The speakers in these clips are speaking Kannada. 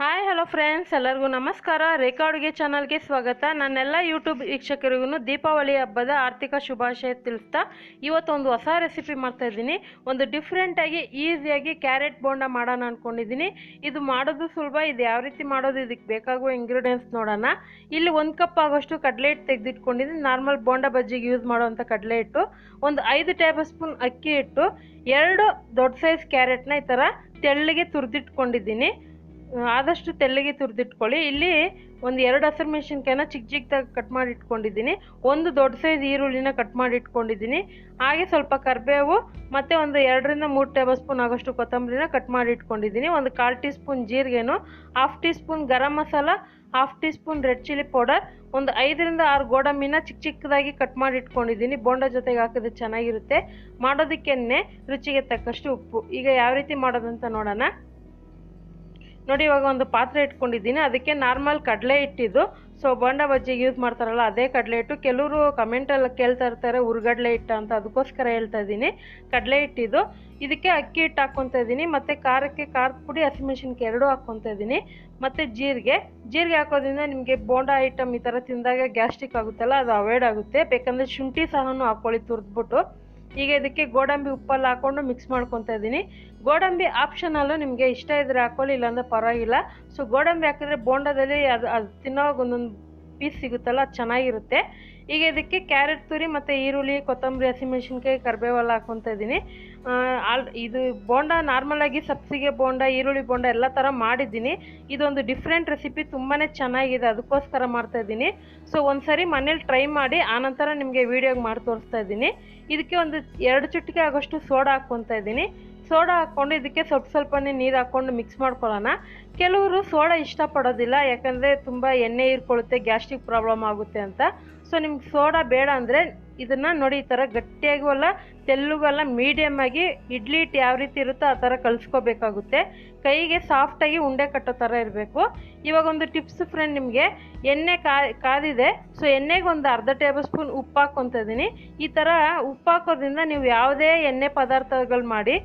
ಹಾಯ್ ಹಲೋ ಫ್ರೆಂಡ್ಸ್, ಎಲ್ಲರಿಗೂ ನಮಸ್ಕಾರ. ರೇಖಾ ಅಡುಗೆ ಚಾನಲ್ಗೆ ಸ್ವಾಗತ. ನನ್ನೆಲ್ಲ ಯೂಟ್ಯೂಬ್ ವೀಕ್ಷಕರಿಗೂ ದೀಪಾವಳಿ ಹಬ್ಬದ ಆರ್ಥಿಕ ಶುಭಾಶಯ ತಿಳಿಸ್ತಾ ಇವತ್ತೊಂದು ಹೊಸ ರೆಸಿಪಿ ಮಾಡ್ತಾಯಿದ್ದೀನಿ. ಒಂದು ಡಿಫ್ರೆಂಟಾಗಿ ಈಸಿಯಾಗಿ ಕ್ಯಾರೆಟ್ ಬೋಂಡ ಮಾಡೋಣ ಅಂದ್ಕೊಂಡಿದ್ದೀನಿ. ಇದು ಮಾಡೋದು ಸುಲಭ. ಇದು ಯಾವ ರೀತಿ ಮಾಡೋದು, ಇದಕ್ಕೆ ಬೇಕಾಗುವ ಇಂಗ್ರೀಡಿಯೆಂಟ್ಸ್ ನೋಡೋಣ. ಇಲ್ಲಿ 1 ಕಪ್ ಆಗೋಷ್ಟು ಕಡಲೆ ಹಿಟ್ಟು ತೆಗೆದಿಟ್ಕೊಂಡಿದ್ದೀನಿ. ನಾರ್ಮಲ್ ಬೋಂಡ ಬಜ್ಜಿಗೆ ಯೂಸ್ ಮಾಡೋವಂಥ ಕಡಲೆ ಹಿಟ್ಟು, ಒಂದು 5 ಟೇಬಲ್ ಸ್ಪೂನ್ ಅಕ್ಕಿ ಹಿಟ್ಟು, 2 ದೊಡ್ಡ ಸೈಜ್ ಕ್ಯಾರೆಟ್ನ ಈ ಥರ ತೆಳ್ಳಗೆ ತುರಿದಿಟ್ಕೊಂಡಿದ್ದೀನಿ. ಆದಷ್ಟು ತೆಳ್ಳಗೆ ತುರಿದಿಟ್ಕೊಳ್ಳಿ. ಇಲ್ಲಿ ಒಂದು 2 ಹಸಿರು ಮೆಣಸಿನ್ಕಾಯಿನ ಚಿಕ್ಕ ಚಿಕ್ಕದಾಗಿ ಕಟ್ ಮಾಡಿ ಇಟ್ಕೊಂಡಿದ್ದೀನಿ. ಒಂದು ದೊಡ್ಡ ಸೈಜ್ ಈರುಳ್ಳಿನ ಕಟ್ ಮಾಡಿ ಇಟ್ಕೊಂಡಿದ್ದೀನಿ. ಹಾಗೆ ಸ್ವಲ್ಪ ಕರಿಬೇವು ಮತ್ತು ಒಂದು 2 ರಿಂದ 3 ಟೇಬಲ್ ಸ್ಪೂನ್ ಆಗೋಷ್ಟು ಕೊತ್ತಂಬರಿನ ಕಟ್ ಮಾಡಿ ಇಟ್ಕೊಂಡಿದ್ದೀನಿ. ಒಂದು 1/4 ಟೀ ಸ್ಪೂನ್ ಜೀರಿಗೆನು, 1/2 teaspoon garam masala, 1/2 teaspoon red chilli powder, ಒಂದು 5 ರಿಂದ 6 ಗೋಡಂಬಿನ ಚಿಕ್ಕ ಚಿಕ್ಕದಾಗಿ ಕಟ್ ಮಾಡಿ ಇಟ್ಕೊಂಡಿದ್ದೀನಿ. ಬೋಂಡ ಜೊತೆಗೆ ಹಾಕಿದ್ರೆ ಚೆನ್ನಾಗಿರುತ್ತೆ. ಮಾಡೋದಕ್ಕೆ ರುಚಿಗೆ ತಕ್ಕಷ್ಟು ಉಪ್ಪು. ಈಗ ಯಾವ ರೀತಿ ಮಾಡೋದಂತ ನೋಡೋಣ. ನೋಡಿ, ಇವಾಗ ಒಂದು ಪಾತ್ರೆ ಇಟ್ಕೊಂಡಿದ್ದೀನಿ. ಅದಕ್ಕೆ ನಾರ್ಮಲ್ ಕಡಲೆ ಹಿಟ್ಟಿದ್ದು, ಸೊ ಬೋಂಡ ಬಜ್ಜಿಗೆ ಯೂಸ್ ಮಾಡ್ತಾರಲ್ಲ ಅದೇ ಕಡಲೆ ಹಿಟ್ಟು. ಕೆಲವರು ಕಮೆಂಟಲ್ಲಿ ಕೇಳ್ತಾ ಇರ್ತಾರೆ ಹುರ್ಗಡ್ಲೆ ಹಿಟ್ಟು ಅಂತ, ಅದಕ್ಕೋಸ್ಕರ ಹೇಳ್ತಾ ಇದ್ದೀನಿ. ಕಡಲೆ ಹಿಟ್ಟಿದ್ದು. ಇದಕ್ಕೆ ಅಕ್ಕಿ ಹಿಟ್ಟು ಹಾಕ್ಕೊತಾ ಇದ್ದೀನಿ. ಮತ್ತು ಖಾರಕ್ಕೆ ಖಾರದ ಪುಡಿ, ಹಸಿಮೆಣಸಿನ್ಕಾಯಿ 2 ಹಾಕ್ಕೊತಾ ಇದ್ದೀನಿ. ಮತ್ತು ಜೀರಿಗೆ ಹಾಕೋದ್ರಿಂದ ನಿಮಗೆ ಬೋಂಡ ಐಟಮ್ ಈ ಥರ ತಿಂದಾಗ ಗ್ಯಾಸ್ಟ್ರಿಕ್ ಆಗುತ್ತಲ್ಲ, ಅದು ಅವಾಯ್ಡ್ ಆಗುತ್ತೆ. ಬೇಕಂದರೆ ಶುಂಠಿ ಸಹನೂ ಹಾಕ್ಕೊಳ್ಳಿ ತುರಿದ್ಬಿಟ್ಟು. ಈಗ ಇದಕ್ಕೆ ಗೋಡಂಬಿ ಉಪ್ಪಲ್ಲಿ ಹಾಕ್ಕೊಂಡು ಮಿಕ್ಸ್ ಮಾಡ್ಕೊತಾ ಇದ್ದೀನಿ. ಗೋಡಂಬಿ ಆಪ್ಷನಲ್ಲು, ನಿಮಗೆ ಇಷ್ಟ ಇದ್ದರೆ ಹಾಕ್ಕೊಳ್ಳಿ, ಇಲ್ಲಾಂದರೆ ಪರವಾಗಿಲ್ಲ. ಸೊ ಗೋಡಂಬಿ ಹಾಕಿದ್ರೆ ಬೋಂಡದಲ್ಲಿ ಅದು ತಿನ್ನೋವಾಗ ಒಂದೊಂದು ಪೀಸ್ ಸಿಗುತ್ತಲ್ಲ, ಅದು ಚೆನ್ನಾಗಿರುತ್ತೆ. ಈಗ ಇದಕ್ಕೆ ಕ್ಯಾರೆಟ್ ತುರಿ ಮತ್ತು ಈರುಳ್ಳಿ, ಕೊತ್ತಂಬರಿ, ಹಸಿಮೆಣಸಿನ್ಕಾಯಿ, ಕರಿಬೇವೆಲ್ಲ ಹಾಕ್ಕೊತಾ ಇದ್ದೀನಿ. ಇದು ಬೋಂಡ ನಾರ್ಮಲಾಗಿ ಸಬ್ಸಿಗೆ ಬೋಂಡ, ಈರುಳ್ಳಿ ಬೋಂಡ ಎಲ್ಲ ಥರ ಮಾಡಿದ್ದೀನಿ. ಇದೊಂದು ಡಿಫ್ರೆಂಟ್ ರೆಸಿಪಿ, ತುಂಬಾ ಚೆನ್ನಾಗಿದೆ, ಅದಕ್ಕೋಸ್ಕರ ಮಾಡ್ತಾಯಿದ್ದೀನಿ. ಸೊ ಒಂದು ಸರಿ ಮನೇಲಿ ಟ್ರೈ ಮಾಡಿ, ಆನಂತರ ನಿಮಗೆ ವೀಡಿಯೋಗೆ ಮಾಡಿ ತೋರಿಸ್ತಾ ಇದ್ದೀನಿ. ಇದಕ್ಕೆ ಒಂದು 2 ಚಿಟಿಕೆ ಆಗೋಷ್ಟು ಸೋಡಾ ಹಾಕ್ಕೊತಾ ಇದ್ದೀನಿ. ಸೋಡಾ ಹಾಕ್ಕೊಂಡು ಇದಕ್ಕೆ ಸ್ವಲ್ಪನೇ ನೀರು ಹಾಕ್ಕೊಂಡು ಮಿಕ್ಸ್ ಮಾಡ್ಕೊಳ್ಳೋಣ. ಕೆಲವರು ಸೋಡಾ ಇಷ್ಟಪಡೋದಿಲ್ಲ, ಯಾಕಂದರೆ ತುಂಬ ಎಣ್ಣೆ ಹೀರ್ಕೊಳ್ಳುತ್ತೆ, ಗ್ಯಾಸ್ಟ್ರಿಕ್ ಪ್ರಾಬ್ಲಮ್ ಆಗುತ್ತೆ ಅಂತ. ಸೊ ನಿಮ್ಗೆ ಸೋಡಾ ಬೇಡ ಅಂದರೆ ಇದನ್ನು ನೋಡಿ, ಈ ಥರ ಗಟ್ಟಿಯಾಗೂ ಅಲ್ಲ ತೆಲ್ಲುಗಲ್ಲ, ಮೀಡಿಯಮ್ ಆಗಿ ಇಡ್ಲಿ ಹಿಟ್ಟು ಯಾವ ರೀತಿ ಇರುತ್ತೋ ಆ ಥರ ಕಲಿಸ್ಕೋಬೇಕಾಗುತ್ತೆ. ಕೈಗೆ ಸಾಫ್ಟಾಗಿ ಉಂಡೆ ಕಟ್ಟೋ ಥರ ಇರಬೇಕು. ಇವಾಗ ಒಂದು ಟಿಪ್ಸ್ ಫ್ರೆಂಡ್, ನಿಮಗೆ ಎಣ್ಣೆ ಕಾದಿದೆ. ಸೊ ಎಣ್ಣೆಗೆ ಒಂದು ಅರ್ಧ ಟೇಬಲ್ ಸ್ಪೂನ್ ಉಪ್ಪು ಹಾಕ್ಕೊತಾ ಇದ್ದೀನಿ. ಈ ಥರ ಉಪ್ಪು ಹಾಕೋದ್ರಿಂದ ನೀವು ಯಾವುದೇ ಎಣ್ಣೆ ಪದಾರ್ಥಗಳು ಮಾಡಿ,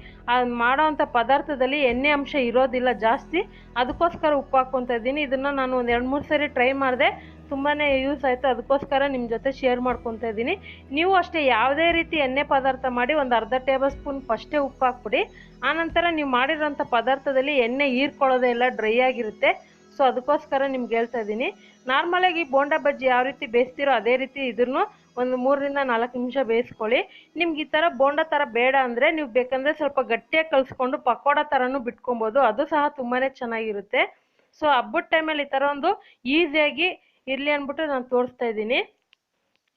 ಮಾಡೋವಂಥ ಪದಾರ್ಥದಲ್ಲಿ ಎಣ್ಣೆ ಅಂಶ ಇರೋದಿಲ್ಲ ಜಾಸ್ತಿ, ಅದಕ್ಕೋಸ್ಕರ ಉಪ್ಪು ಹಾಕ್ಕೊತಾ ಇದ್ದೀನಿ. ಇದನ್ನು ನಾನು ಒಂದು 2-3 ಸರಿ ಟ್ರೈ ಮಾಡಿದೆ, ತುಂಬಾ ಯೂಸ್ ಆಯಿತು, ಅದಕ್ಕೋಸ್ಕರ ನಿಮ್ಮ ಜೊತೆ ಶೇರ್ ಮಾಡ್ಕೊತಾ ಇದ್ದೀನಿ. ನೀವು ಅಷ್ಟೇ ಯಾವುದೇ ರೀತಿ ಎಣ್ಣೆ ಪದಾರ್ಥ ಮಾಡಿ ಒಂದು ಅರ್ಧ ಟೇಬಲ್ ಸ್ಪೂನ್ ಫಸ್ಟೇ ಉಪ್ಪು ಹಾಕ್ಬಿಡಿ. ಆನಂತರ ನೀವು ಮಾಡಿರೋಂಥ ಪದಾರ್ಥದಲ್ಲಿ ಎಣ್ಣೆ ಹೀರ್ಕೊಳ್ಳೋದೇ ಇಲ್ಲ, ಡ್ರೈ ಆಗಿರುತ್ತೆ. ಸೊ ಅದಕ್ಕೋಸ್ಕರ ನಿಮ್ಗೆ ಹೇಳ್ತಾ ಇದ್ದೀನಿ. ನಾರ್ಮಲಾಗಿ ಬೋಂಡ ಬಜ್ಜಿ ಯಾವ ರೀತಿ ಬೇಯಿಸ್ತೀರೋ ಅದೇ ರೀತಿ ಇದನ್ನು ಒಂದು 3 ರಿಂದ 4 ನಿಮಿಷ ಬೇಯಿಸ್ಕೊಳ್ಳಿ. ನಿಮ್ಗೆ ಈ ಥರ ಬೋಂಡ ಥರ ಬೇಡ ಅಂದರೆ ನೀವು ಬೇಕಂದರೆ ಸ್ವಲ್ಪ ಗಟ್ಟಿಯಾಗಿ ಕಲಿಸ್ಕೊಂಡು ಪಕೋಡ ಥರನೂ ಬಿಟ್ಕೊಬೋದು, ಅದು ಸಹ ತುಂಬಾ ಚೆನ್ನಾಗಿರುತ್ತೆ. ಸೊ ಹಬ್ಬದ ಟೈಮಲ್ಲಿ ಈ ಥರ ಒಂದು ಈಸಿಯಾಗಿ ಇರಲಿ ಅಂದ್ಬಿಟ್ಟು ನಾನು ತೋರಿಸ್ತಾ ಇದ್ದೀನಿ.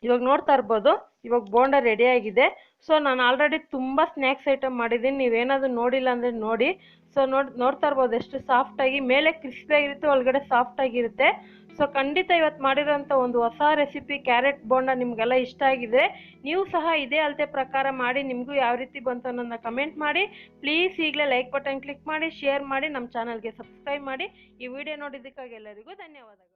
ಇವಾಗ ನೋಡ್ತಾ ಇರ್ಬೋದು, ಇವಾಗ ಬೋಂಡ ರೆಡಿಯಾಗಿದೆ. ಸೊ ನಾನು ಆಲ್ರೆಡಿ ತುಂಬ ಸ್ನ್ಯಾಕ್ಸ್ ಐಟಮ್ ಮಾಡಿದ್ದೀನಿ, ನೀವೇನಾದರೂ ನೋಡಿಲ್ಲ ಅಂದರೆ ನೋಡಿ. ಸೊ ನೋಡ್ತಾ ಇರ್ಬೋದು ಎಷ್ಟು ಸಾಫ್ಟಾಗಿ, ಮೇಲೆ ಕ್ರಿಸ್ಪಿಯಾಗಿರುತ್ತೆ, ಒಳಗಡೆ ಸಾಫ್ಟಾಗಿರುತ್ತೆ. ಸೊ ಖಂಡಿತ ಇವತ್ತು ಮಾಡಿರೋಂಥ ಒಂದು ಹೊಸ ರೆಸಿಪಿ ಕ್ಯಾರೆಟ್ ಬೋಂಡ ನಿಮಗೆಲ್ಲ ಇಷ್ಟ ಆಗಿದೆ. ನೀವು ಸಹ ಇದೇ ಅಳತೆ ಪ್ರಕಾರ ಮಾಡಿ, ನಿಮಗೂ ಯಾವ ರೀತಿ ಬಂತು ಅನ್ನೋದನ್ನ ಕಮೆಂಟ್ ಮಾಡಿ. ಪ್ಲೀಸ್ ಈಗಲೇ ಲೈಕ್ ಬಟನ್ ಕ್ಲಿಕ್ ಮಾಡಿ, ಶೇರ್ ಮಾಡಿ, ನಮ್ಮ ಚಾನಲ್ಗೆ ಸಬ್ಸ್ಕ್ರೈಬ್ ಮಾಡಿ. ಈ ವಿಡಿಯೋ ನೋಡಿದ್ದಕ್ಕಾಗಿ ಎಲ್ಲರಿಗೂ ಧನ್ಯವಾದಗಳು.